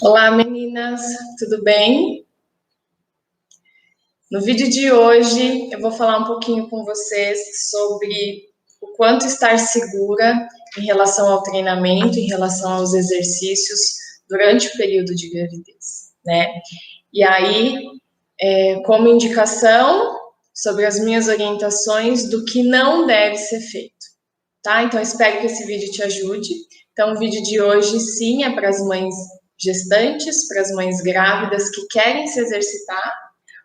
Olá, meninas, tudo bem? No vídeo de hoje, eu vou falar um pouquinho com vocês sobre o quanto estar segura em relação ao treinamento, em relação aos exercícios durante o período de gravidez, né? E aí, como indicação, sobre as minhas orientações do que não deve ser feito, tá? Então, espero que esse vídeo te ajude. Então, o vídeo de hoje, sim, é para as mães gestantes, para as mães grávidas que querem se exercitar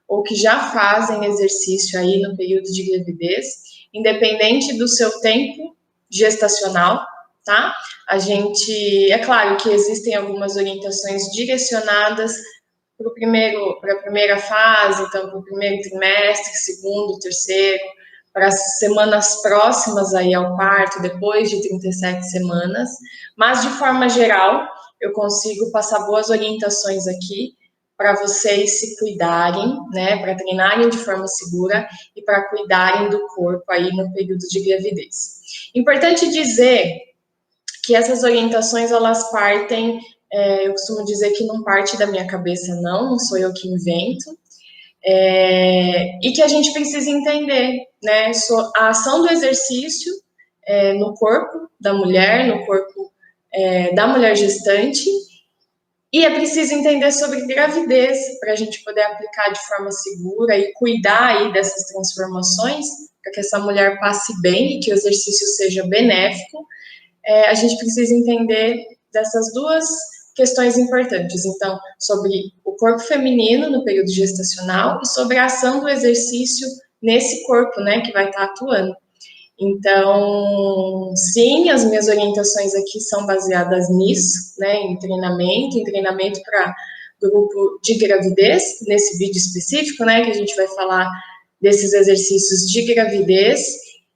ou que já fazem exercício aí no período de gravidez, independente do seu tempo gestacional, tá? É claro que existem algumas orientações direcionadas para a primeira fase, então para o primeiro trimestre, segundo, terceiro, para as semanas próximas aí ao parto, depois de 37 semanas, mas de forma geral, eu consigo passar boas orientações aqui para vocês se cuidarem, né, para treinarem de forma segura e para cuidarem do corpo aí no período de gravidez. Importante dizer que essas orientações, elas partem, eu costumo dizer que não parte da minha cabeça, não sou eu que invento, e que a gente precisa entender, né, a ação do exercício no corpo da mulher, no corpo da mulher gestante, e é preciso entender sobre gravidez para a gente poder aplicar de forma segura e cuidar aí dessas transformações, para que essa mulher passe bem e que o exercício seja benéfico. A gente precisa entender dessas duas questões importantes. Então, sobre o corpo feminino no período gestacional e sobre a ação do exercício nesse corpo, né, que vai estar atuando. Então, sim, as minhas orientações aqui são baseadas nisso, né, em treinamento para grupo de gravidez, nesse vídeo específico, né, que a gente vai falar desses exercícios de gravidez,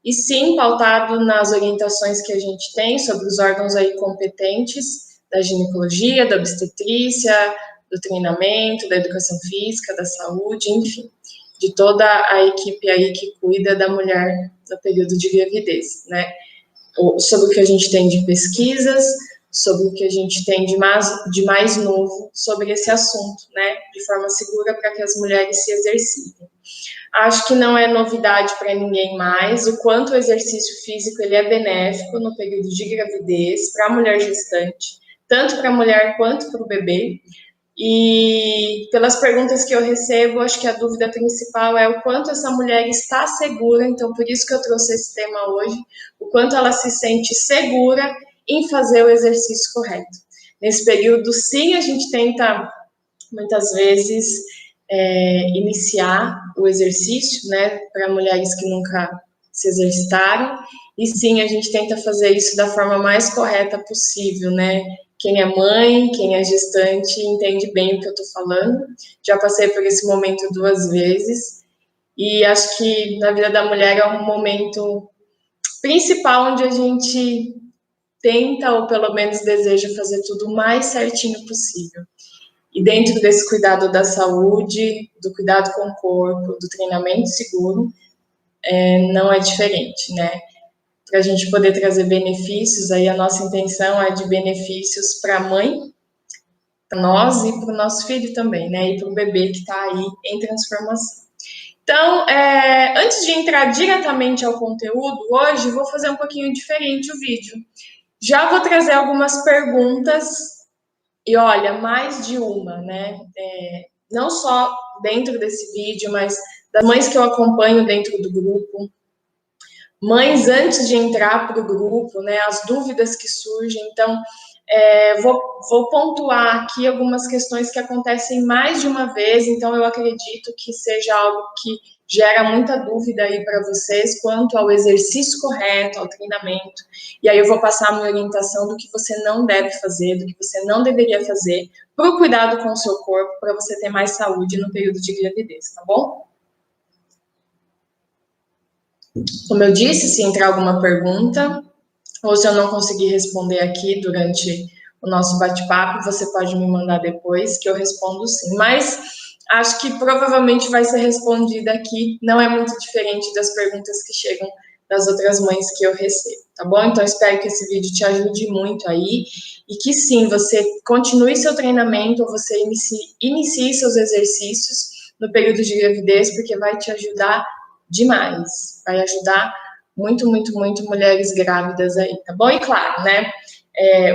e sim, pautado nas orientações que a gente tem sobre os órgãos aí competentes da ginecologia, da obstetrícia, do treinamento, da educação física, da saúde, enfim, de toda a equipe aí que cuida da mulher no período de gravidez, né? Sobre o que a gente tem de pesquisas, sobre o que a gente tem de mais novo sobre esse assunto, né? De forma segura para que as mulheres se exercitem. Acho que não é novidade para ninguém mais o quanto o exercício físico ele é benéfico no período de gravidez para a mulher gestante, tanto para a mulher quanto para o bebê. E pelas perguntas que eu recebo, acho que a dúvida principal é o quanto essa mulher está segura, então por isso que eu trouxe esse tema hoje, o quanto ela se sente segura em fazer o exercício correto. Nesse período, sim, a gente tenta, muitas vezes, iniciar o exercício, né, para mulheres que nunca se exercitaram, e sim, a gente tenta fazer isso da forma mais correta possível, né, quem é mãe, quem é gestante, entende bem o que eu estou falando. Já passei por esse momento 2 vezes. E acho que na vida da mulher é um momento principal onde a gente tenta, ou pelo menos deseja, fazer tudo o mais certinho possível. E dentro desse cuidado da saúde, do cuidado com o corpo, do treinamento seguro, não é diferente, né? Para a gente poder trazer benefícios, aí a nossa intenção é de benefícios para a mãe, para nós e para o nosso filho também, né? E para o bebê que está aí em transformação. Então, antes de entrar diretamente ao conteúdo, hoje vou fazer um pouquinho diferente o vídeo. Já vou trazer algumas perguntas, e olha, mais de uma, né? Não só dentro desse vídeo, mas das mães que eu acompanho dentro do grupo, mães antes de entrar para o grupo, né? As dúvidas que surgem. Então, vou pontuar aqui algumas questões que acontecem mais de uma vez, então eu acredito que seja algo que gera muita dúvida aí para vocês quanto ao exercício correto, ao treinamento, e aí eu vou passar a minha orientação do que você não deve fazer, do que você não deveria fazer, para o cuidado com o seu corpo, para você ter mais saúde no período de gravidez, tá bom? Como eu disse, se entrar alguma pergunta, ou se eu não conseguir responder aqui durante o nosso bate-papo, você pode me mandar depois, que eu respondo sim. Mas acho que provavelmente vai ser respondida aqui, não é muito diferente das perguntas que chegam das outras mães que eu recebo, tá bom? Então, espero que esse vídeo te ajude muito aí e que sim, você continue seu treinamento ou você inicie seus exercícios no período de gravidez, porque vai te ajudar demais, vai ajudar muito, muito, muito mulheres grávidas aí, tá bom? E claro, né?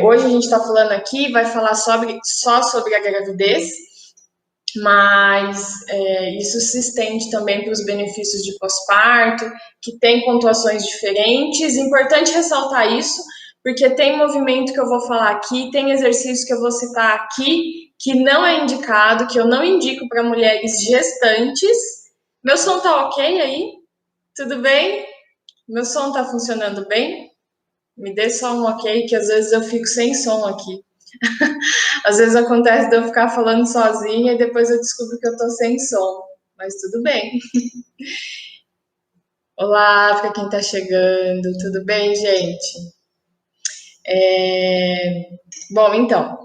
Hoje a gente está falando aqui, vai falar só sobre a gravidez, mas isso se estende também para os benefícios de pós-parto, que tem pontuações diferentes. Importante ressaltar isso, porque tem movimento que eu vou falar aqui, tem exercício que eu vou citar aqui, que não é indicado, que eu não indico para mulheres gestantes. Meu som tá ok aí? Tudo bem? Meu som tá funcionando bem? Me dê só um ok, que às vezes eu fico sem som aqui. Às vezes acontece de eu ficar falando sozinha e depois eu descubro que eu tô sem som. Mas tudo bem. Olá para quem tá chegando. Tudo bem, gente? Bom, então.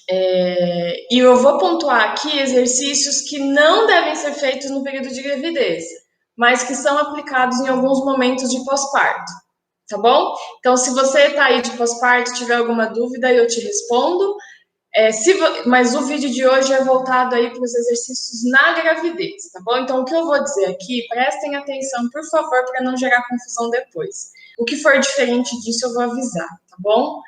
E eu vou pontuar aqui exercícios que não devem ser feitos no período de gravidez, mas que são aplicados em alguns momentos de pós-parto. Tá bom? Então, se você tá aí de pós-parto, tiver alguma dúvida, eu te respondo. Mas o vídeo de hoje é voltado aí para os exercícios na gravidez, tá bom? Então, o que eu vou dizer aqui, prestem atenção, por favor, para não gerar confusão depois. O que for diferente disso, eu vou avisar, tá bom?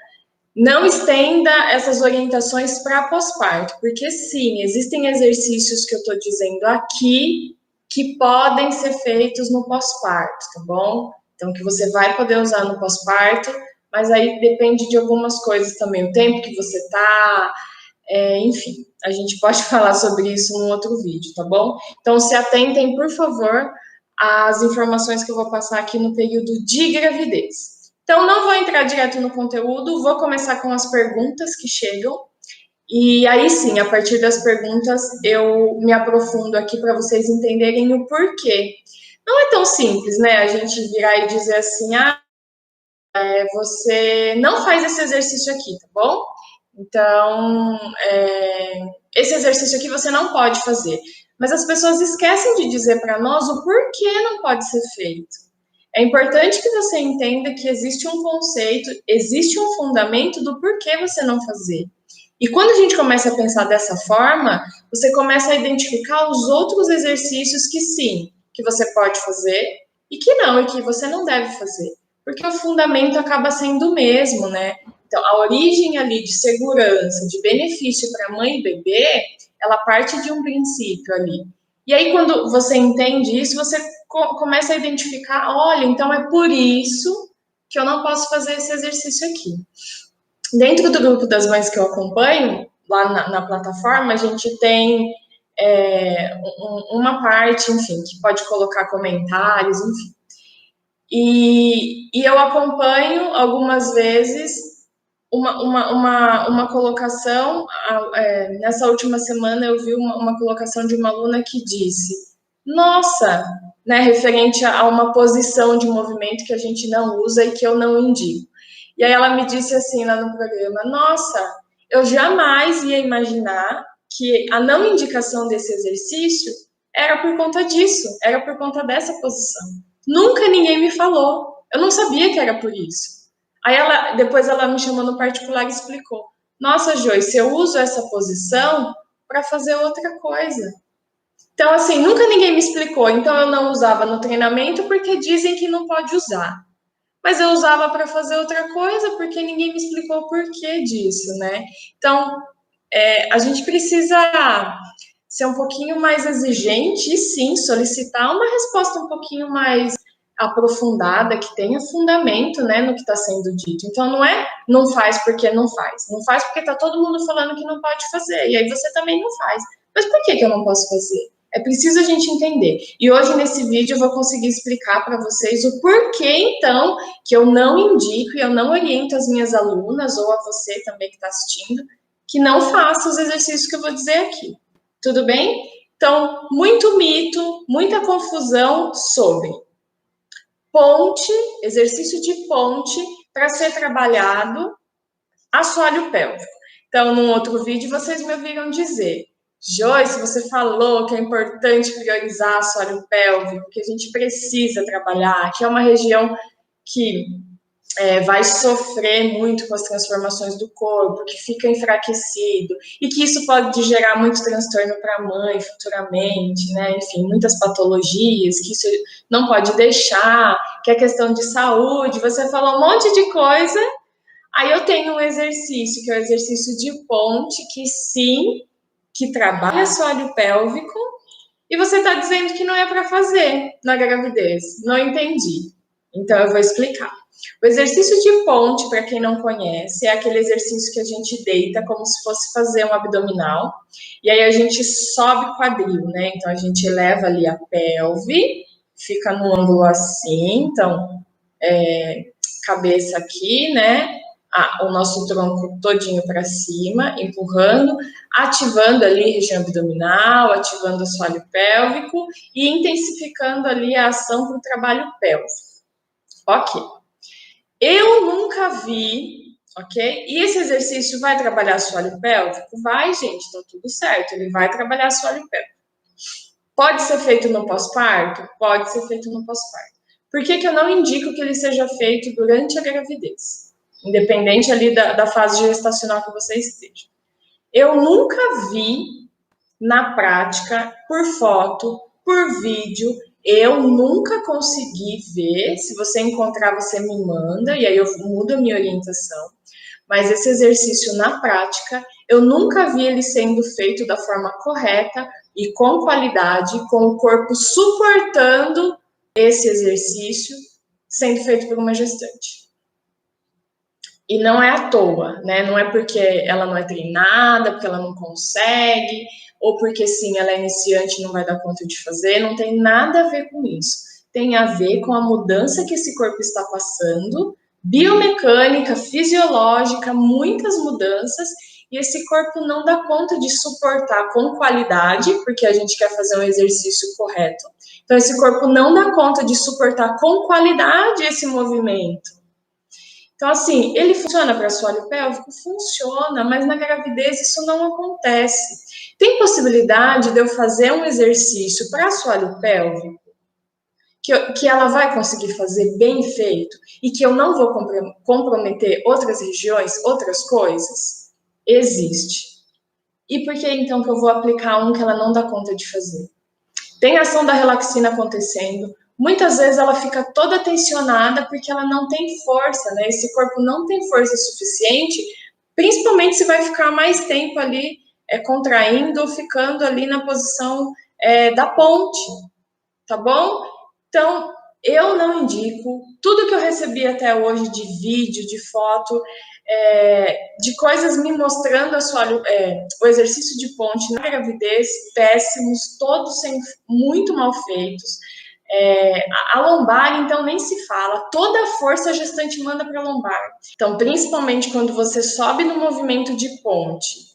Não estenda essas orientações para pós-parto, porque sim, existem exercícios que eu estou dizendo aqui que podem ser feitos no pós-parto, tá bom? Então, que você vai poder usar no pós-parto, mas aí depende de algumas coisas também, o tempo que você tá, enfim, a gente pode falar sobre isso num outro vídeo, tá bom? Então, se atentem, por favor, às informações que eu vou passar aqui no período de gravidez. Então, não vou entrar direto no conteúdo, vou começar com as perguntas que chegam. E aí sim, a partir das perguntas, eu me aprofundo aqui para vocês entenderem o porquê. Não é tão simples, né? A gente virar e dizer assim, você não faz esse exercício aqui, tá bom? Então, esse exercício aqui você não pode fazer. Mas as pessoas esquecem de dizer para nós o porquê não pode ser feito. É importante que você entenda que existe um conceito, existe um fundamento do porquê você não fazer. E quando a gente começa a pensar dessa forma, você começa a identificar os outros exercícios que sim, que você pode fazer e que não, e que você não deve fazer. Porque o fundamento acaba sendo o mesmo, né? Então, a origem ali de segurança, de benefício para mãe e bebê, ela parte de um princípio ali. E aí, quando você entende isso, você começa a identificar, olha, então é por isso que eu não posso fazer esse exercício aqui. Dentro do grupo das mães que eu acompanho, lá na plataforma, a gente tem uma parte, enfim, que pode colocar comentários, enfim. E eu acompanho algumas vezes uma colocação, nessa última semana eu vi uma colocação de uma aluna que disse, nossa, né, referente a uma posição de movimento que a gente não usa e que eu não indico. E aí ela me disse assim lá no programa, nossa, eu jamais ia imaginar que a não indicação desse exercício era por conta disso, era por conta dessa posição. Nunca ninguém me falou, eu não sabia que era por isso. Aí depois ela me chamou no particular e explicou, nossa, Joyce, eu uso essa posição para fazer outra coisa. Então, assim, nunca ninguém me explicou. Então, eu não usava no treinamento porque dizem que não pode usar. Mas eu usava para fazer outra coisa porque ninguém me explicou o porquê disso, né? Então, a gente precisa ser um pouquinho mais exigente e sim solicitar uma resposta um pouquinho mais aprofundada, que tenha fundamento, né, no que está sendo dito. Então não faz porque não faz, não faz porque está todo mundo falando que não pode fazer, e aí você também não faz. Mas por que eu não posso fazer? É preciso a gente entender. E hoje nesse vídeo eu vou conseguir explicar para vocês o porquê então que eu não indico e eu não oriento as minhas alunas ou a você também que está assistindo que não faça os exercícios que eu vou dizer aqui. Tudo bem? Então, muito mito, muita confusão sobre ponte, exercício de ponte para ser trabalhado assoalho pélvico. Então, num outro vídeo, vocês me ouviram dizer Joyce, você falou que é importante priorizar assoalho pélvico, que a gente precisa trabalhar, que é uma região que vai sofrer muito com as transformações do corpo, que fica enfraquecido, e que isso pode gerar muito transtorno para a mãe futuramente, né? Enfim, muitas patologias, que isso não pode deixar, que é questão de saúde. Você falou um monte de coisa. Aí eu tenho um exercício, que é o exercício de ponte, que sim, que trabalha assoalho pélvico, e você está dizendo que não é para fazer na gravidez. Não entendi. Então eu vou explicar. O exercício de ponte, para quem não conhece, é aquele exercício que a gente deita como se fosse fazer um abdominal, e aí a gente sobe o quadril, né? Então a gente eleva ali a pelve, fica no ângulo assim, então cabeça aqui, né? O nosso tronco todinho para cima, empurrando, ativando ali a região abdominal, ativando o assoalho pélvico e intensificando ali a ação para o trabalho pélvico. Ok. Eu nunca vi, ok? E esse exercício vai trabalhar assoalho pélvico? Vai, gente, então tudo certo, ele vai trabalhar assoalho pélvico. Pode ser feito no pós-parto? Pode ser feito no pós-parto. Por que eu não indico que ele seja feito durante a gravidez? Independente ali da fase gestacional que você esteja. Eu nunca vi na prática, por foto, por vídeo, eu nunca consegui ver. Se você encontrar, você me manda, e aí eu mudo a minha orientação. Mas esse exercício na prática, eu nunca vi ele sendo feito da forma correta e com qualidade, com o corpo suportando esse exercício sendo feito por uma gestante. E não é à toa, né? Não é porque ela não é treinada, porque ela não consegue, ou porque sim, ela é iniciante e não vai dar conta de fazer, não tem nada a ver com isso. Tem a ver com a mudança que esse corpo está passando, biomecânica, fisiológica, muitas mudanças, e esse corpo não dá conta de suportar com qualidade, porque a gente quer fazer um exercício correto. Então, esse corpo não dá conta de suportar com qualidade esse movimento. Então, assim, ele funciona para assoalho pélvico? Funciona, mas na gravidez isso não acontece. Tem possibilidade de eu fazer um exercício para assoalho pélvico que ela vai conseguir fazer bem feito e que eu não vou comprometer outras regiões, outras coisas? Existe. E por que então que eu vou aplicar um que ela não dá conta de fazer? Tem ação da relaxina acontecendo, muitas vezes ela fica toda tensionada porque ela não tem força, né? Esse corpo não tem força suficiente, principalmente se vai ficar mais tempo ali contraindo ou ficando ali na posição da ponte, tá bom? Então, eu não indico. Tudo que eu recebi até hoje de vídeo, de foto, de coisas me mostrando o exercício de ponte na gravidez, péssimos, todos muito mal feitos. A lombar, então, nem se fala. Toda a força a gestante manda para a lombar. Então, principalmente quando você sobe no movimento de ponte,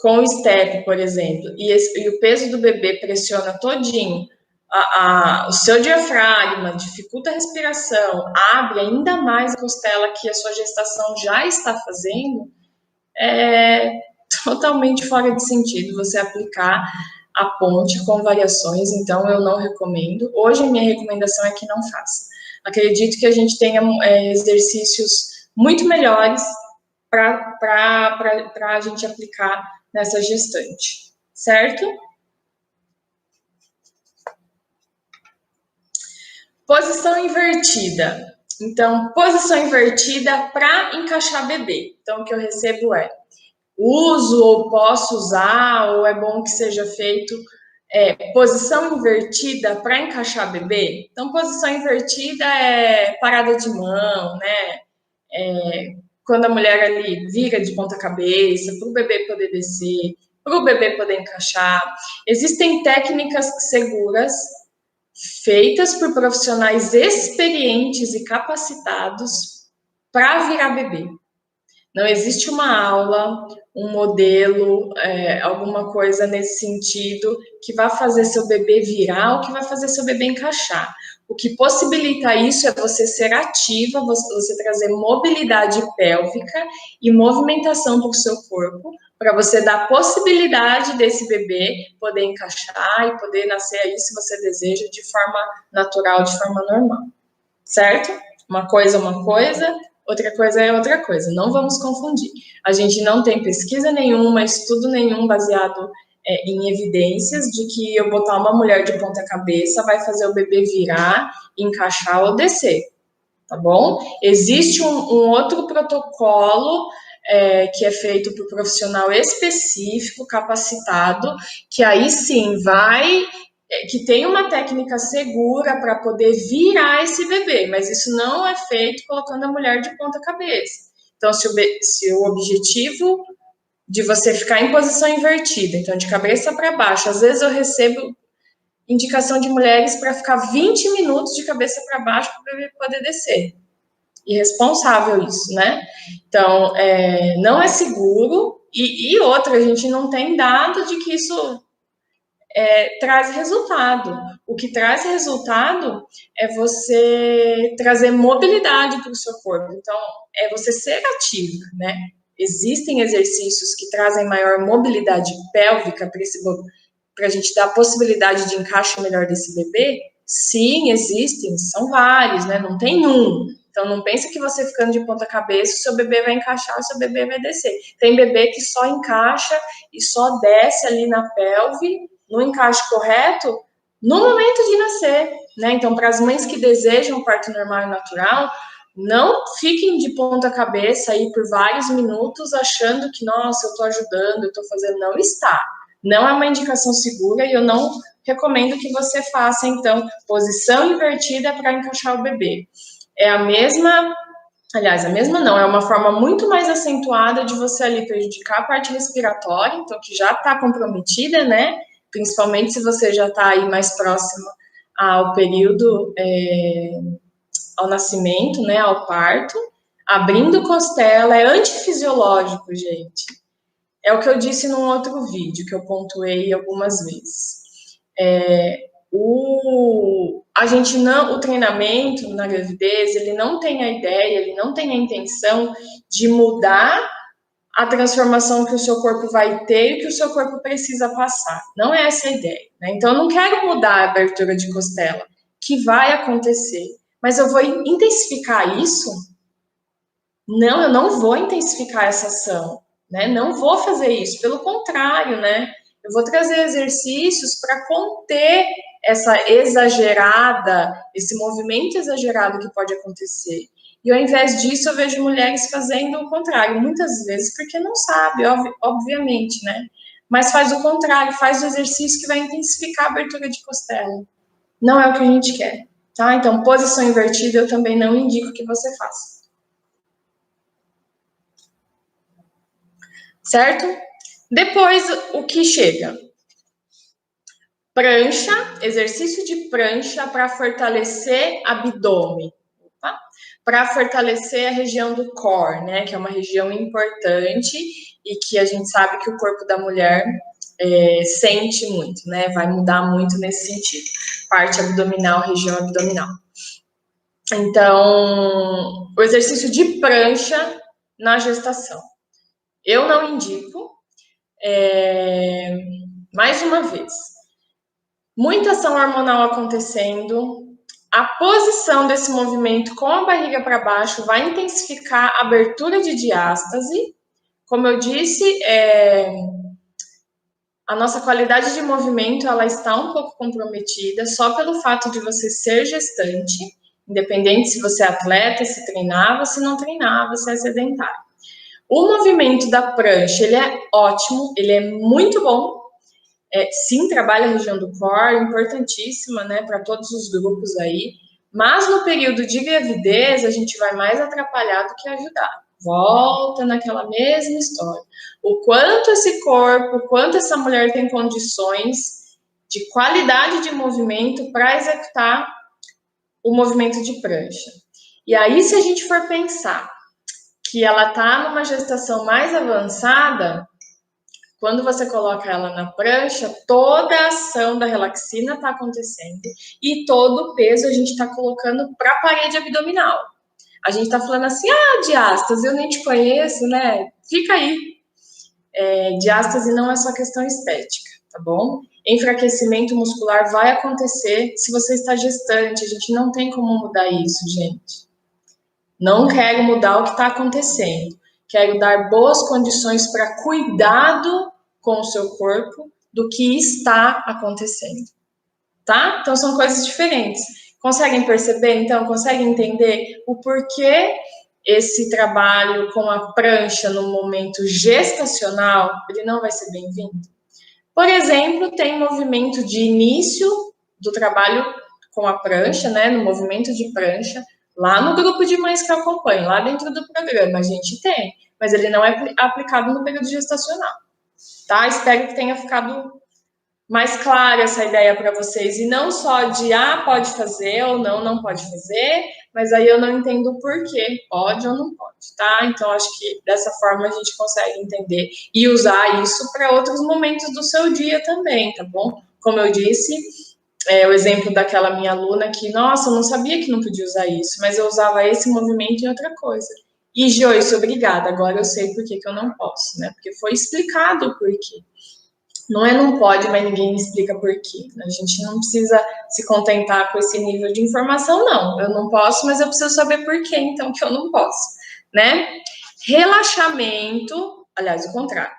com o step, por exemplo, e o peso do bebê pressiona todinho o seu diafragma, dificulta a respiração, abre ainda mais a costela que a sua gestação já está fazendo, é totalmente fora de sentido você aplicar a ponte com variações, então eu não recomendo. Hoje a minha recomendação é que não faça. Acredito que a gente tenha exercícios muito melhores para a gente aplicar nessa gestante, certo? Posição invertida. Então, posição invertida para encaixar bebê. Então, o que eu recebo é uso ou posso usar, ou é bom que seja feito posição invertida para encaixar bebê. Então, posição invertida é parada de mão, né? Quando a mulher ali vira de ponta cabeça, para o bebê poder descer, para o bebê poder encaixar. Existem técnicas seguras feitas por profissionais experientes e capacitados para virar bebê. Não existe uma aula, um modelo, alguma coisa nesse sentido que vai fazer seu bebê virar ou que vai fazer seu bebê encaixar. O que possibilita isso é você ser ativa, você trazer mobilidade pélvica e movimentação para o seu corpo, para você dar a possibilidade desse bebê poder encaixar e poder nascer aí, se você deseja, de forma natural, de forma normal, certo? Uma coisa é uma coisa, outra coisa é outra coisa, não vamos confundir. A gente não tem pesquisa nenhuma, estudo nenhum baseado em evidências de que eu botar uma mulher de ponta cabeça vai fazer o bebê virar, encaixar ou descer, tá bom? Existe um outro protocolo que é feito por profissional específico, capacitado, que aí sim que tem uma técnica segura para poder virar esse bebê, mas isso não é feito colocando a mulher de ponta cabeça. Então, se o objetivo de você ficar em posição invertida, então de cabeça para baixo, às vezes eu recebo indicação de mulheres para ficar 20 minutos de cabeça para baixo para o bebê poder descer. Irresponsável isso, né? Então, não é seguro. E outra, a gente não tem dado de que isso traz resultado. O que traz resultado é você trazer mobilidade para o seu corpo. Então, é você ser ativo, né? Existem exercícios que trazem maior mobilidade pélvica para a gente dar a possibilidade de encaixe melhor desse bebê? Sim, existem, são vários, né? Não tem um. Então, não pensa que você ficando de ponta cabeça, o seu bebê vai encaixar, o seu bebê vai descer. Tem bebê que só encaixa e só desce ali na pelve, no encaixe correto, no momento de nascer, né? Então, para as mães que desejam parto normal e natural, não fiquem de ponta cabeça aí por vários minutos achando que, nossa, eu estou ajudando, eu estou fazendo. Não está. Não é uma indicação segura e eu não recomendo que você faça, então, posição invertida para encaixar o bebê. É a mesma, aliás, a mesma não, é uma forma muito mais acentuada de você ali prejudicar a parte respiratória, então que já está comprometida, né? Principalmente se você já está aí mais próximo ao período, ao nascimento, né? Ao parto. Abrindo costela, é antifisiológico, gente. É o que eu disse num outro vídeo, que eu pontuei algumas vezes. O treinamento na gravidez, ele não tem a ideia, ele não tem a intenção de mudar a transformação que o seu corpo vai ter e que o seu corpo precisa passar. Não é essa a ideia, né? Então, eu não quero mudar a abertura de costela, que vai acontecer. Mas eu vou intensificar isso? Não, eu não vou intensificar essa ação, né? Não vou fazer isso. Pelo contrário, né? Eu vou trazer exercícios para conter esse movimento exagerado que pode acontecer. E ao invés disso, eu vejo mulheres fazendo o contrário, muitas vezes porque não sabe, obviamente, né? Mas faz o contrário, faz o exercício que vai intensificar a abertura de costela. Não é o que a gente quer, tá? Então, posição invertida eu também não indico que você faça. Certo? Depois, o que chega? Prancha, exercício de prancha para fortalecer abdômen, tá? Para fortalecer a região do core, né? Que é uma região importante e que a gente sabe que o corpo da mulher sente muito, né? Vai mudar muito nesse sentido. Parte abdominal, região abdominal. Então, o exercício de prancha na gestação. Eu não indico. Mais uma vez, muita ação hormonal acontecendo, a posição desse movimento com a barriga para baixo vai intensificar a abertura de diástase. Como eu disse, a nossa qualidade de movimento ela está um pouco comprometida só pelo fato de você ser gestante, independente se você é atleta, se treinava, se não treinava, se é sedentário. O movimento da prancha, ele é ótimo, ele é muito bom. Sim, trabalha a região do core, importantíssima, né, para todos os grupos aí. Mas no período de gravidez, a gente vai mais atrapalhar do que ajudar. Volta naquela mesma história. O quanto esse corpo, o quanto essa mulher tem condições de qualidade de movimento para executar o movimento de prancha. E aí, se a gente for pensar que ela está numa gestação mais avançada, quando você coloca ela na prancha, toda a ação da relaxina está acontecendo e todo o peso a gente está colocando para a parede abdominal. A gente está falando assim, diástase, eu nem te conheço, né? Fica aí. diástase não é só questão estética, tá bom? Enfraquecimento muscular vai acontecer se você está gestante, a gente não tem como mudar isso, gente. Não quero mudar o que está acontecendo. Quero dar boas condições para cuidado com o seu corpo do que está acontecendo, tá? Então são coisas diferentes. Conseguem perceber, então? Conseguem entender o porquê esse trabalho com a prancha no momento gestacional, ele não vai ser bem-vindo? Por exemplo, tem movimento de início do trabalho com a prancha, né, no movimento de prancha, lá no grupo de mães que eu acompanho, lá dentro do programa, a gente tem, mas ele não é aplicado no período gestacional, tá? Espero que tenha ficado mais clara essa ideia para vocês, e não só de, pode fazer ou não pode fazer, mas aí eu não entendo o porquê, pode ou não pode, tá? Então, acho que dessa forma a gente consegue entender e usar isso para outros momentos do seu dia também, tá bom? Como eu disse, o exemplo daquela minha aluna que, nossa, eu não sabia que não podia usar isso, mas eu usava esse movimento em outra coisa. E, Joyce, obrigada, agora eu sei por que eu não posso, né? Porque foi explicado o porquê. Não pode, mas ninguém explica por quê. A gente não precisa se contentar com esse nível de informação, não. Eu não posso, mas eu preciso saber por quê, então, que eu não posso, né? Relaxamento, aliás, o contrário.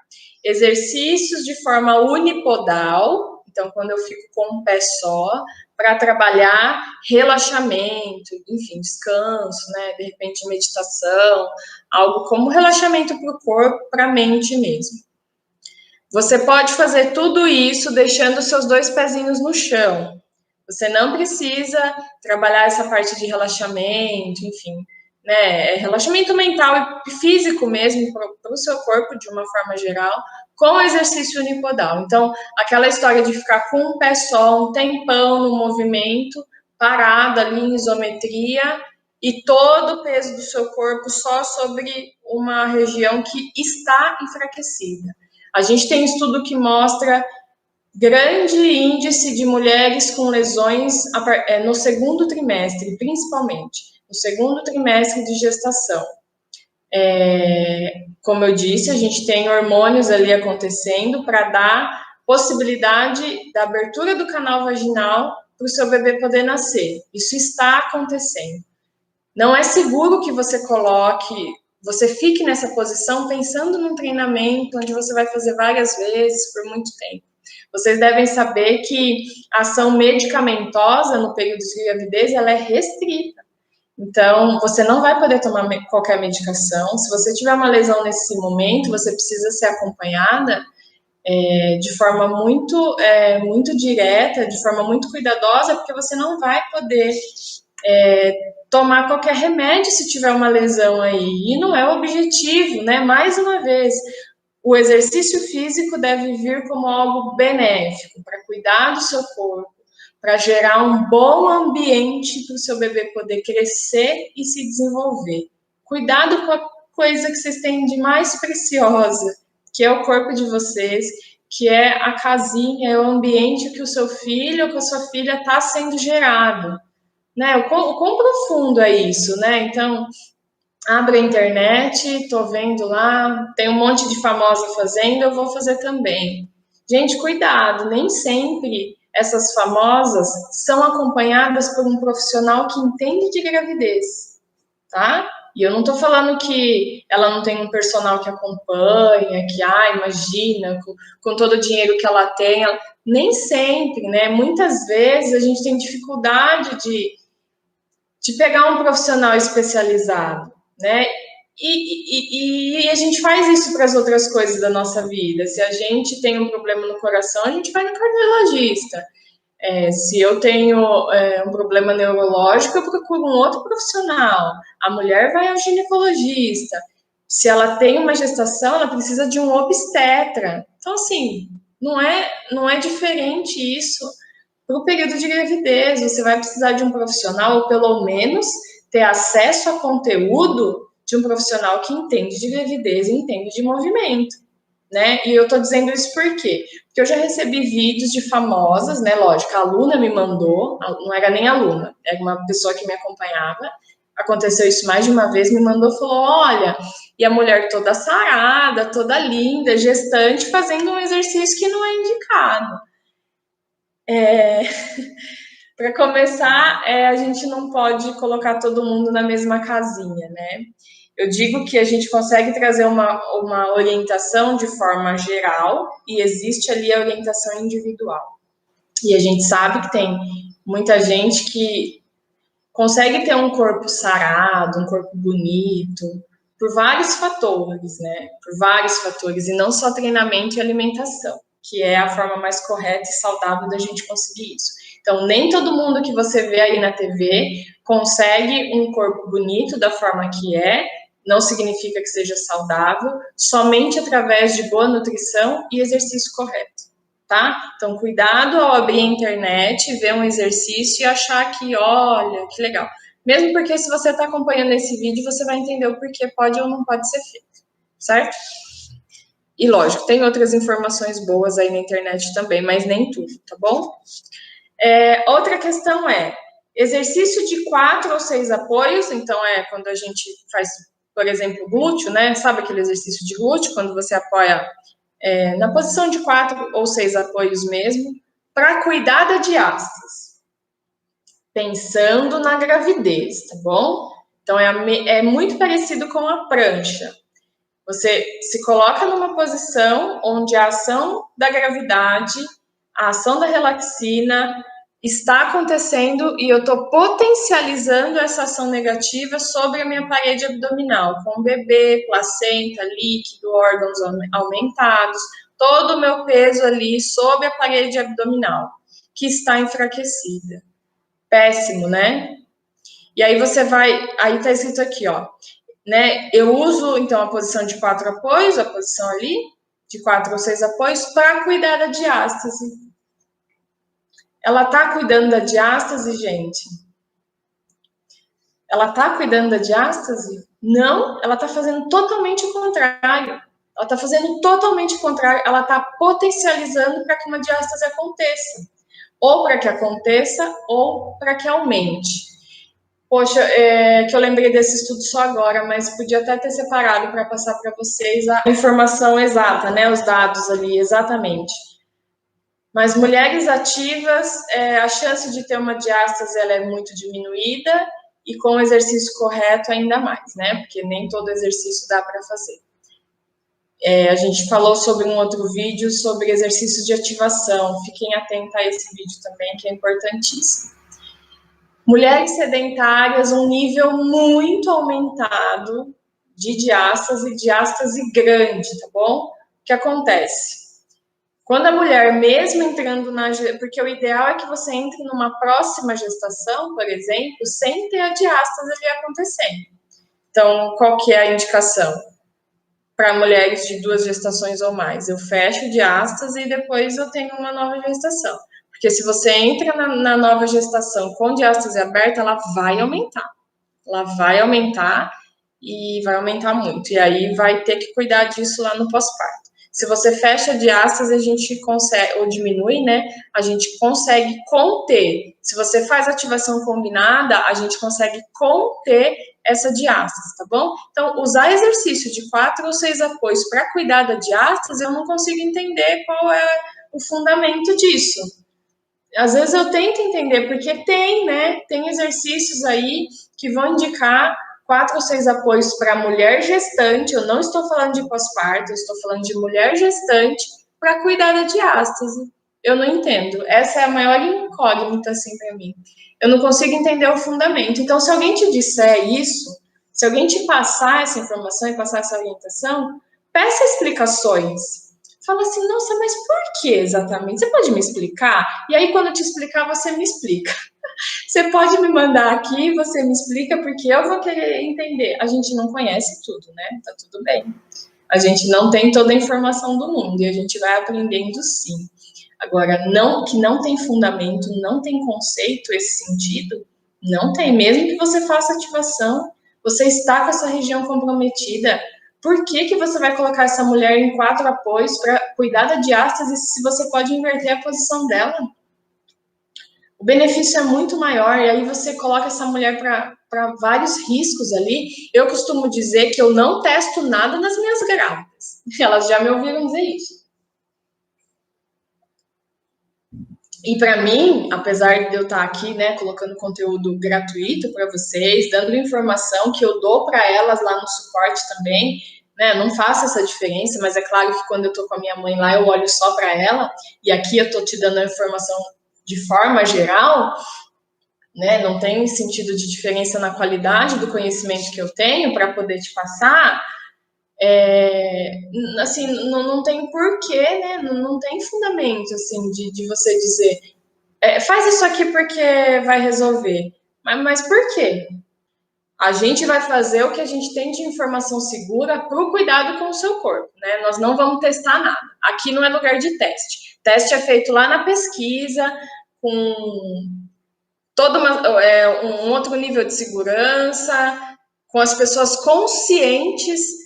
Exercícios de forma unipodal, então, quando eu fico com um pé só, para trabalhar relaxamento, enfim, descanso, né? De repente, meditação, algo como relaxamento para o corpo, para a mente mesmo. Você pode fazer tudo isso deixando seus 2 pezinhos no chão. Você não precisa trabalhar essa parte de relaxamento, enfim, né? Relaxamento mental e físico mesmo para o seu corpo, de uma forma geral, com exercício unipodal. Então, aquela história de ficar com um pé só, um tempão no movimento, parado ali em isometria, e todo o peso do seu corpo só sobre uma região que está enfraquecida. A gente tem estudo que mostra grande índice de mulheres com lesões no segundo trimestre, principalmente, no segundo trimestre de gestação. Como eu disse, a gente tem hormônios ali acontecendo para dar possibilidade da abertura do canal vaginal para o seu bebê poder nascer. Isso está acontecendo. Não é seguro que você fique nessa posição pensando num treinamento onde você vai fazer várias vezes por muito tempo. Vocês devem saber que a ação medicamentosa no período de gravidez, ela é restrita. Então, você não vai poder tomar qualquer medicação. Se você tiver uma lesão nesse momento, você precisa ser acompanhada de forma muito direta, de forma muito cuidadosa, porque você não vai poder tomar qualquer remédio se tiver uma lesão aí. E não é o objetivo, né? Mais uma vez, o exercício físico deve vir como algo benéfico, para cuidar do seu corpo, para gerar um bom ambiente para o seu bebê poder crescer e se desenvolver. Cuidado com a coisa que vocês têm de mais preciosa, que é o corpo de vocês, que é a casinha, é o ambiente que o seu filho ou que a sua filha está sendo gerado. Né? O quão profundo é isso, né? Então, abro a internet, tô vendo lá, tem um monte de famosa fazendo, eu vou fazer também. Gente, cuidado, nem sempre essas famosas são acompanhadas por um profissional que entende de gravidez, tá? E eu não tô falando que ela não tem um personal que acompanha, que, imagina, com todo o dinheiro que ela tem, nem sempre, né? Muitas vezes a gente tem dificuldade de pegar um profissional especializado, né? E a gente faz isso para as outras coisas da nossa vida. Se a gente tem um problema no coração, a gente vai no cardiologista. Se eu tenho um problema neurológico, eu procuro um outro profissional. A mulher vai ao ginecologista. Se ela tem uma gestação, ela precisa de um obstetra. Então, assim, não é diferente isso para o período de gravidez. Você vai precisar de um profissional, ou pelo menos ter acesso a conteúdo de um profissional que entende de gravidez e entende de movimento, né? E eu estou dizendo isso por quê? Porque eu já recebi vídeos de famosas, né? Lógico, a aluna me mandou, não era nem aluna, era uma pessoa que me acompanhava, aconteceu isso mais de uma vez, me mandou, falou, olha, e a mulher toda sarada, toda linda, gestante, fazendo um exercício que não é indicado. Para começar, a gente não pode colocar todo mundo na mesma casinha, né? Eu digo que a gente consegue trazer uma orientação de forma geral e existe ali a orientação individual. E a gente sabe que tem muita gente que consegue ter um corpo sarado, um corpo bonito, por vários fatores, né? Por vários fatores, e não só treinamento e alimentação, que é a forma mais correta e saudável da gente conseguir isso. Então, nem todo mundo que você vê aí na TV consegue um corpo bonito da forma que é, não significa que seja saudável, somente através de boa nutrição e exercício correto. Tá? Então, cuidado ao abrir a internet, ver um exercício e achar que, olha, que legal. Mesmo porque se você está acompanhando esse vídeo, você vai entender o porquê pode ou não pode ser feito, certo? E lógico, tem outras informações boas aí na internet também, mas nem tudo, tá bom? Outra questão exercício de 4 ou 6 apoios, então quando a gente faz, por exemplo, glúteo, né? Sabe aquele exercício de glúteo, quando você apoia na posição de 4 ou 6 apoios mesmo, para cuidar da diástase, pensando na gravidez, tá bom? Então, é muito parecido com a prancha. Você se coloca numa posição onde a ação da gravidade, a ação da relaxina está acontecendo e eu estou potencializando essa ação negativa sobre a minha parede abdominal, com bebê, placenta, líquido, órgãos aumentados, todo o meu peso ali sobre a parede abdominal, que está enfraquecida. Péssimo, né? E aí aí tá escrito aqui, ó, né? Eu uso, então, a posição de 4 apoios, a posição ali, de 4 ou 6 apoios, para cuidar da diástase. Ela tá cuidando da diástase, gente? Ela tá cuidando da diástase? Não, ela tá fazendo totalmente o contrário. Ela tá fazendo totalmente o contrário. Ela tá potencializando para que uma diástase aconteça. Ou para que aconteça, ou para que aumente. Poxa, que eu lembrei desse estudo só agora, mas podia até ter separado para passar para vocês a informação exata, né? Os dados ali, exatamente. Mas mulheres ativas, a chance de ter uma diástase ela é muito diminuída e com o exercício correto ainda mais, né? Porque nem todo exercício dá para fazer. A gente falou sobre um outro vídeo sobre exercícios de ativação. Fiquem atentos a esse vídeo também, que é importantíssimo. Mulheres sedentárias, um nível muito aumentado de diástase grande, tá bom? O que acontece? Quando a mulher, mesmo entrando porque o ideal é que você entre numa próxima gestação, por exemplo, sem ter a diástase ali acontecendo. Então, qual que é a indicação? Para mulheres de 2 gestações ou mais. Eu fecho diástase e depois eu tenho uma nova gestação. Porque se você entra na nova gestação com diástase aberta, ela vai aumentar. Ela vai aumentar e vai aumentar muito. E aí vai ter que cuidar disso lá no pós-parto. Se você fecha a diástase, a gente consegue, ou diminui, né? A gente consegue conter. Se você faz ativação combinada, a gente consegue conter essa diástase, tá bom? Então, usar exercício de 4 ou 6 apoios para cuidar da diástase, eu não consigo entender qual é o fundamento disso. Às vezes eu tento entender, porque tem, né? Tem exercícios aí que vão indicar 4 ou 6 apoios para mulher gestante. Eu não estou falando de pós-parto, eu estou falando de mulher gestante para cuidar da diástase. Eu não entendo. Essa é a maior incógnita, assim, para mim. Eu não consigo entender o fundamento. Então, se alguém te disser isso, se alguém te passar essa informação e passar essa orientação, peça explicações. Fala assim, nossa, mas por que exatamente? Você pode me explicar? E aí, quando eu te explicar, você me explica. Você pode me mandar aqui, você me explica, porque eu vou querer entender. A gente não conhece tudo, né? Tá tudo bem. A gente não tem toda a informação do mundo e a gente vai aprendendo sim. Agora, que não tem fundamento, não tem conceito esse sentido, não tem. Mesmo que você faça ativação, você está com essa região comprometida. Por que você vai colocar essa mulher em 4 apoios para cuidar da diástase se você pode inverter a posição dela? O benefício é muito maior, e aí você coloca essa mulher vários riscos ali. Eu costumo dizer que eu não testo nada nas minhas grávidas. Elas já me ouviram dizer isso. E para mim, apesar de eu estar aqui, né, colocando conteúdo gratuito para vocês, dando informação que eu dou para elas lá no suporte também, né, não faço essa diferença, mas é claro que quando eu estou com a minha mãe lá, eu olho só para ela, e aqui eu estou te dando a informação de forma geral, né, não tem sentido de diferença na qualidade do conhecimento que eu tenho para poder te passar. Assim, não tem porquê, né? Não tem fundamento, assim, de você dizer faz isso aqui porque vai resolver. Mas por quê? A gente vai fazer o que a gente tem de informação segura para o cuidado com o seu corpo, né? Nós não vamos testar nada. Aqui não é lugar de teste. Teste é feito lá na pesquisa, com um outro nível de segurança, com as pessoas conscientes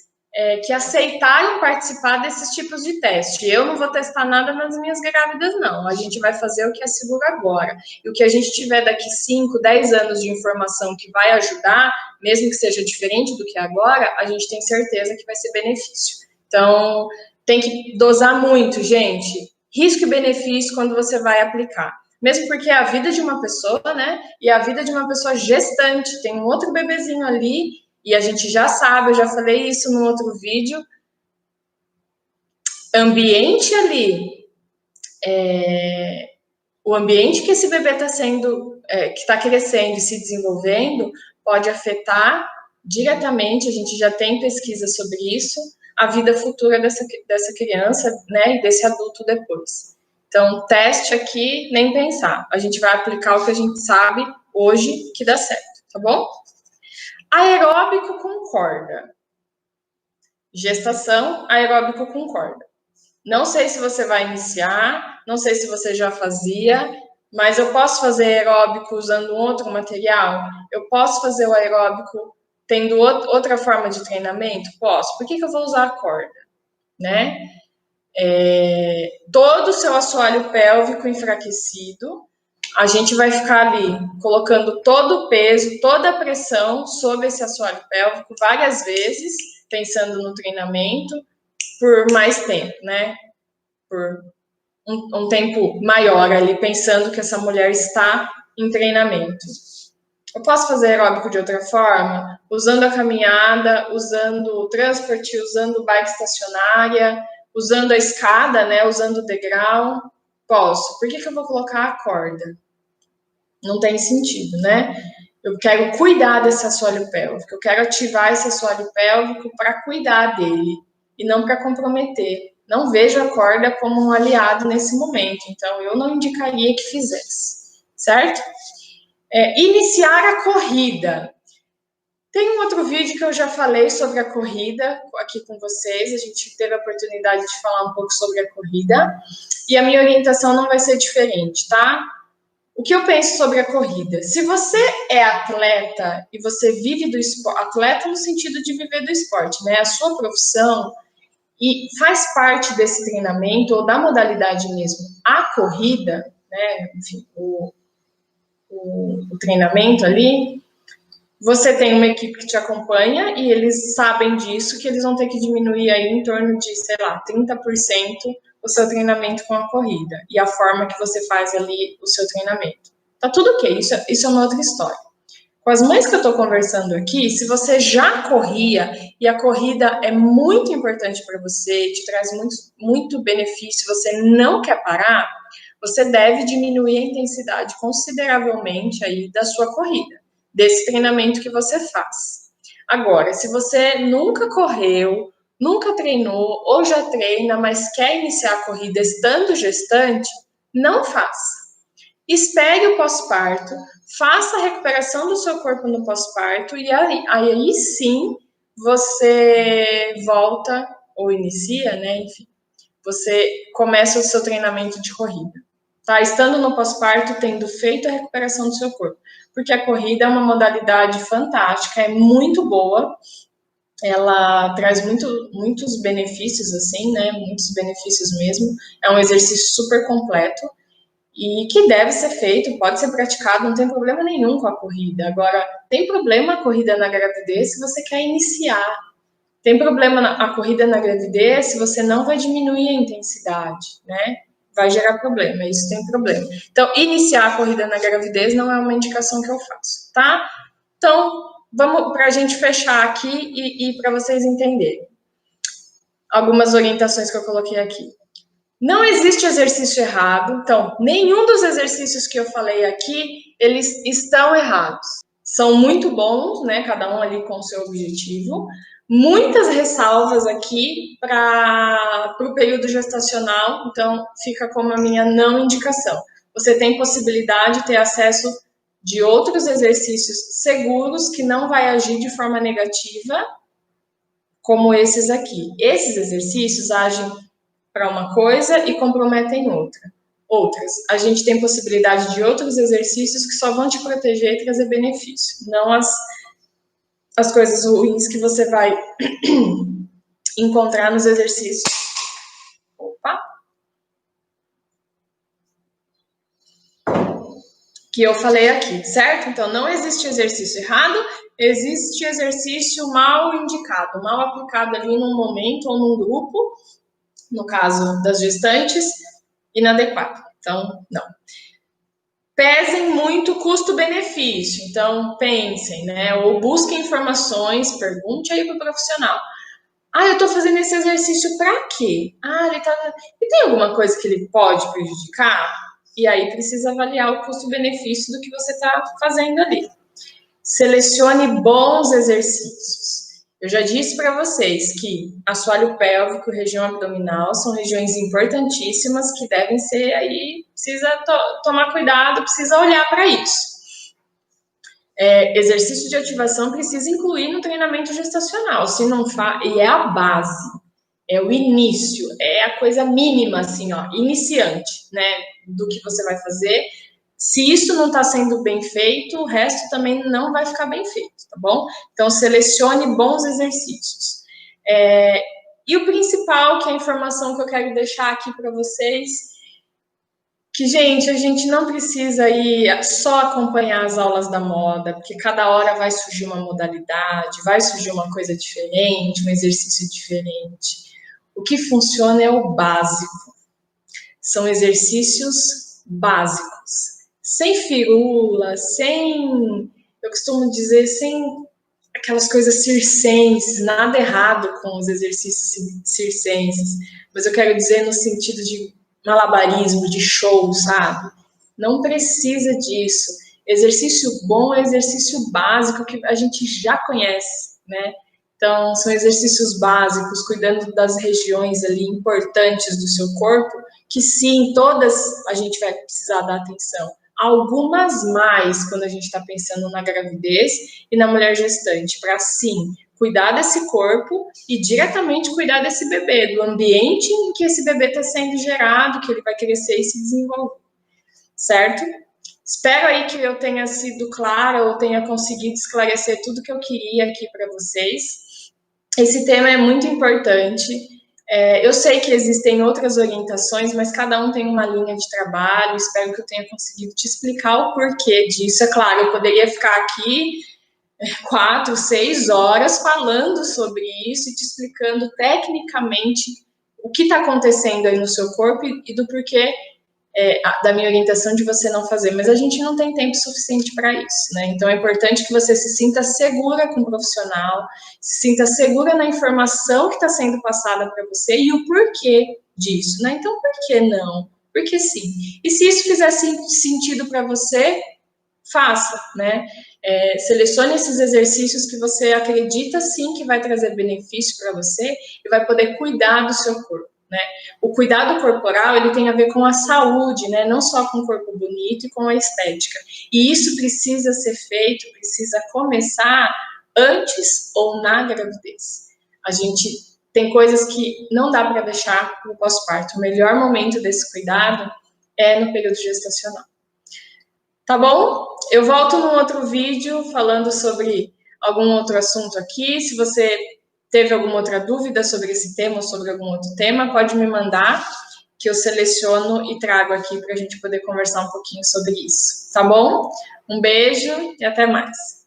que aceitaram participar desses tipos de teste. Eu não vou testar nada nas minhas grávidas, não. A gente vai fazer o que é seguro agora. E o que a gente tiver daqui 5, 10 anos de informação que vai ajudar, mesmo que seja diferente do que é agora, a gente tem certeza que vai ser benefício. Então, tem que dosar muito, gente. Risco e benefício quando você vai aplicar. Mesmo porque é a vida de uma pessoa, né? E a vida de uma pessoa gestante. Tem um outro bebezinho ali, e a gente já sabe, eu já falei isso no outro vídeo. Ambiente ali, o ambiente que esse bebê está sendo, que está crescendo e se desenvolvendo, pode afetar diretamente, a gente já tem pesquisa sobre isso, a vida futura dessa criança, né? E desse adulto depois. Então, teste aqui, nem pensar. A gente vai aplicar o que a gente sabe hoje que dá certo, tá bom? Aeróbico com corda. Gestação, aeróbico com corda. Não sei se você vai iniciar, não sei se você já fazia, mas eu posso fazer aeróbico usando outro material? Eu posso fazer o aeróbico tendo outra forma de treinamento? Posso. Por que eu vou usar a corda? Né? Todo o seu assoalho pélvico enfraquecido, a gente vai ficar ali colocando todo o peso, toda a pressão sobre esse assoalho pélvico várias vezes, pensando no treinamento, por mais tempo, né? Por um tempo maior ali, pensando que essa mulher está em treinamento. Eu posso fazer aeróbico de outra forma? Usando a caminhada, usando o transporte, usando bike estacionária, usando a escada, né? Usando o degrau. Posso. Por que eu vou colocar a corda? Não tem sentido, né? Eu quero cuidar desse assoalho pélvico, eu quero ativar esse assoalho pélvico para cuidar dele e não para comprometer. Não vejo a corda como um aliado nesse momento, então eu não indicaria que fizesse, certo? Iniciar a corrida. Tem um outro vídeo que eu já falei sobre a corrida aqui com vocês, a gente teve a oportunidade de falar um pouco sobre a corrida, e a minha orientação não vai ser diferente, tá? O que eu penso sobre a corrida? Se você é atleta e você vive do esporte, atleta no sentido de viver do esporte, né? A sua profissão e faz parte desse treinamento ou da modalidade mesmo, a corrida, né? Enfim, o treinamento ali, você tem uma equipe que te acompanha e eles sabem disso, que eles vão ter que diminuir aí em torno de, sei lá, 30% o seu treinamento com a corrida e a forma que você faz ali o seu treinamento. Tá tudo ok, isso é uma outra história. Com as mães que eu tô conversando aqui, se você já corria e a corrida é muito importante para você, te traz muito benefício, você não quer parar, você deve diminuir a intensidade consideravelmente aí da sua corrida, desse treinamento que você faz. Agora, se você nunca correu, nunca treinou ou já treina, mas quer iniciar a corrida estando gestante, não faça. Espere o pós-parto, faça a recuperação do seu corpo no pós-parto e aí sim você volta ou inicia, né? Enfim, você começa o seu treinamento de corrida. Tá? Estando no pós-parto, tendo feito a recuperação do seu corpo. Porque a corrida é uma modalidade fantástica, é muito boa, ela traz muitos benefícios, assim, né? Muitos benefícios mesmo. É um exercício super completo. e que deve ser feito, pode ser praticado, não tem problema nenhum com a corrida. Agora, tem problema a corrida na gravidez se você quer iniciar. Tem problema a corrida na gravidez se você não vai diminuir a intensidade, né? Vai gerar problema, isso tem problema. Então, iniciar a corrida na gravidez não é uma indicação que eu faço, tá? Então, vamos para a gente fechar aqui e para vocês entenderem. Algumas orientações que eu coloquei aqui. Não existe exercício errado, então, nenhum dos exercícios que eu falei aqui, eles estão errados. São muito bons, né, cada um ali com o seu objetivo. Muitas ressalvas aqui para o período gestacional, então fica como a minha não indicação. Você tem possibilidade de ter acesso de outros exercícios seguros que não vai agir de forma negativa, como esses aqui. Esses exercícios agem para uma coisa e comprometem outras. A gente tem possibilidade de outros exercícios que só vão te proteger e trazer benefício, não as coisas ruins que você vai encontrar nos exercícios. Opa! Que eu falei aqui, certo? Então, não existe exercício errado, existe exercício mal indicado, mal aplicado ali num momento ou num grupo, no caso das gestantes, inadequado. Então, não. Pesem muito custo-benefício. Então, pensem, né? Ou busquem informações, pergunte aí para o profissional. Eu estou fazendo esse exercício para quê? E tem alguma coisa que ele pode prejudicar? E aí precisa avaliar o custo-benefício do que você está fazendo ali. Selecione bons exercícios. Eu já disse para vocês que assoalho pélvico e região abdominal são regiões importantíssimas que devem ser aí, precisa tomar cuidado, precisa olhar para isso. Exercício de ativação precisa incluir no treinamento gestacional, se não faz, e é a base, é o início, é a coisa mínima, assim, ó, iniciante, né, do que você vai fazer. Se isso não está sendo bem feito, o resto também não vai ficar bem feito, tá bom? Então, selecione bons exercícios. E o principal, que é a informação que eu quero deixar aqui para vocês, que, gente, a gente não precisa ir só acompanhar as aulas da moda, porque cada hora vai surgir uma modalidade, vai surgir uma coisa diferente, um exercício diferente. O que funciona é o básico. São exercícios básicos. Sem firula, eu costumo dizer, sem aquelas coisas circenses, nada errado com os exercícios circenses, mas eu quero dizer no sentido de malabarismo, de show, sabe? Não precisa disso. Exercício bom é exercício básico que a gente já conhece, né? Então, são exercícios básicos, cuidando das regiões ali importantes do seu corpo, que sim, todas a gente vai precisar dar atenção. Algumas mais quando a gente está pensando na gravidez e na mulher gestante, para sim cuidar desse corpo e diretamente cuidar desse bebê, do ambiente em que esse bebê está sendo gerado, que ele vai crescer e se desenvolver, certo? Espero aí que eu tenha sido clara ou tenha conseguido esclarecer tudo que eu queria aqui para vocês. Esse tema é muito importante. Eu sei que existem outras orientações, mas cada um tem uma linha de trabalho. Espero que eu tenha conseguido te explicar o porquê disso. É claro, eu poderia ficar aqui 4, 6 horas falando sobre isso e te explicando tecnicamente o que está acontecendo aí no seu corpo e do porquê da minha orientação de você não fazer, mas a gente não tem tempo suficiente para isso, né? Então é importante que você se sinta segura com o profissional, se sinta segura na informação que está sendo passada para você e o porquê disso, né? Então por que não? Porque sim. E se isso fizer sentido para você, faça, né? Selecione esses exercícios que você acredita sim que vai trazer benefício para você e vai poder cuidar do seu corpo. Né? O cuidado corporal ele tem a ver com a saúde, né? Não só com o corpo bonito e com a estética. E isso precisa ser feito, precisa começar antes ou na gravidez. A gente tem coisas que não dá para deixar no pós-parto. O melhor momento desse cuidado é no período gestacional. Tá bom? Eu volto num outro vídeo falando sobre algum outro assunto aqui. Se você teve alguma outra dúvida sobre esse tema ou sobre algum outro tema, pode me mandar. que eu seleciono e trago aqui para a gente poder conversar um pouquinho sobre isso, tá bom? Um beijo e até mais.